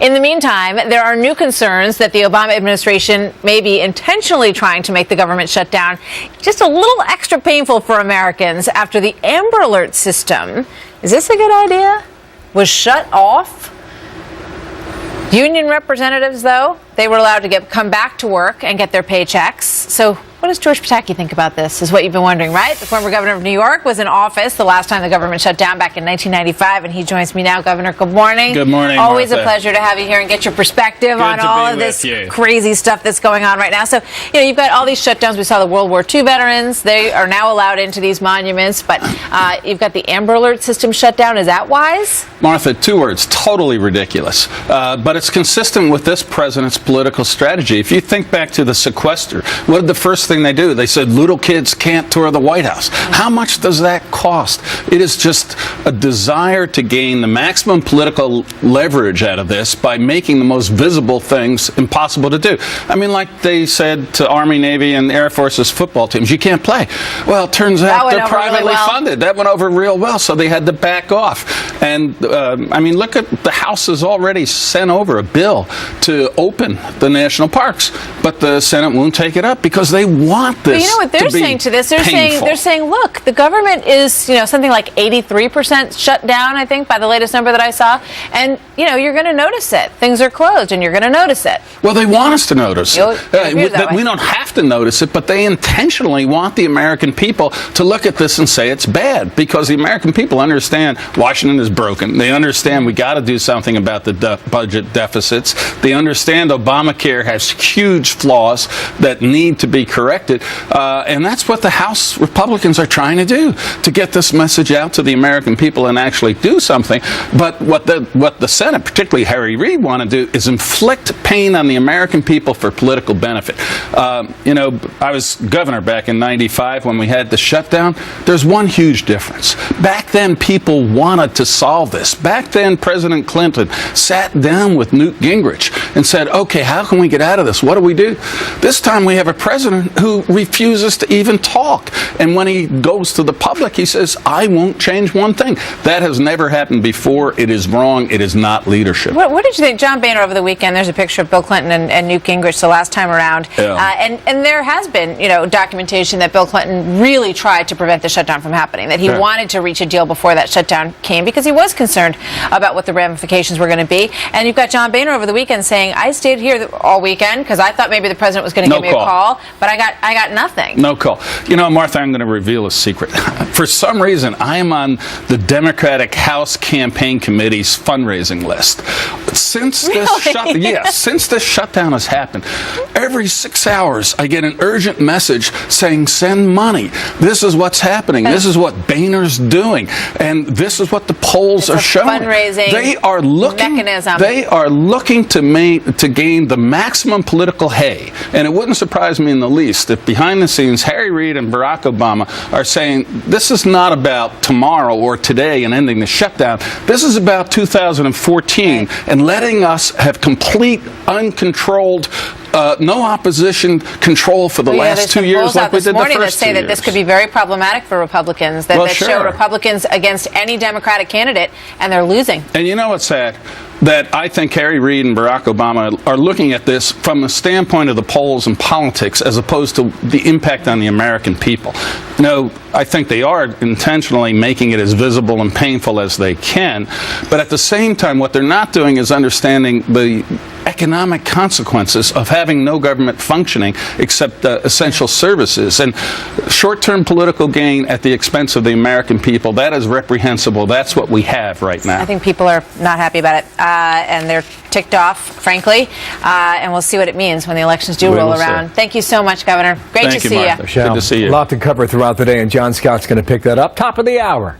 In the meantime, there are new concerns that the Obama administration may be intentionally trying to make the government shutdown just a little extra painful for Americans after the Amber Alert system, is this a good idea, was shut off. Union representatives, though, they were allowed to come back to work and get their paychecks. So what does George Pataki think about this, is what you've been wondering, right? The former governor of New York was in office the last time the government shut down back in 1995, and he joins me now. Governor, good morning. Good morning, Always Martha. a pleasure to have you here and get your perspective on all of this crazy stuff that's going on right now. So, you've got all these shutdowns. We saw the World War II veterans. They are now allowed into these monuments, but you've got the Amber Alert system shut down. Is that wise? Martha, 2 words, totally ridiculous. But it's consistent with this president's political strategy. If you think back to the sequester, what did the first thing they do? They said little kids can't tour the White House. How much does that cost? It is just a desire to gain the maximum political leverage out of this by making the most visible things impossible to do. I mean, like they said to Army, Navy, and Air Force's football teams, you can't play. Well, it turns out they're privately funded. That went over real well, so they had to back off. And, I mean, look at the House has already sent over a bill to open the national parks, but the Senate won't take it up because they want this. But you know what they're saying to this? They're saying, look, the government is, something like 83% shut down, I think, by the latest number that I saw. And, you're going to notice it. Things are closed, and you're going to notice it. Well, they want us to notice it. We don't have to notice it, but they intentionally want the American people to look at this and say it's bad, because the American people understand Washington is broken. They understand we got to do something about the budget deficits. They understand Obamacare has huge flaws that need to be corrected. And that's what the House Republicans are trying to do, to get this message out to the American people and actually do something. But what the Senate, particularly Harry Reid, want to do is inflict pain on the American people for political benefit. I was governor back in '95 when we had the shutdown. There's one huge difference. Back then, people wanted to solve this. Back then, President Clinton sat down with Newt Gingrich and said, okay, how can we get out of this? What do we do? This time we have a president who refuses to even talk. And when he goes to the public, he says, I won't change one thing. That has never happened before. It is wrong. It is not leadership. What did you think? John Boehner over the weekend, there's a picture of Bill Clinton and Newt Gingrich the last time around. Yeah. And there has been, documentation that Bill Clinton really tried to prevent the shutdown from happening, that he wanted to reach a deal before that shutdown came because he was concerned about what the ramifications were going to be. And you've got John Boehner over the weekend saying, I stayed here all weekend because I thought maybe the president was going to give me a call, but I got nothing. No call. Martha, I'm going to reveal a secret. For some reason, I am on the Democratic House Campaign Committee's fundraising list. Since this shutdown has happened, every 6 hours I get an urgent message saying, send money. This is what's happening. This is what Boehner's doing. And this is what the polls are showing. Fundraising mechanism. They are looking to gain the maximum political hay. And it wouldn't surprise me in the least if behind the scenes Harry Reid and Barack Obama are saying this is not about tomorrow or today and ending the shutdown. This is about 2014 and letting us have complete, uncontrolled, no opposition control for the last 2 years like we did the first 2 years. This morning that say that this could be very problematic for Republicans, that show Republicans against any Democratic candidate, and they're losing. And you know what's sad? That I think Harry Reid and Barack Obama are looking at this from the standpoint of the polls and politics as opposed to the impact on the American people. I think they are intentionally making it as visible and painful as they can, but at the same time, what they're not doing is understanding the economic consequences of having no government functioning except essential services. And short-term political gain at the expense of the American people, that is reprehensible. That's what we have right now. I think people are not happy about it, and they're ticked off, frankly, and we'll see what it means when the elections do roll around. Thank you so much, Governor. Great to see you. Good to see you. A lot to cover throughout the day, and John Scott's going to pick that up. Top of the hour.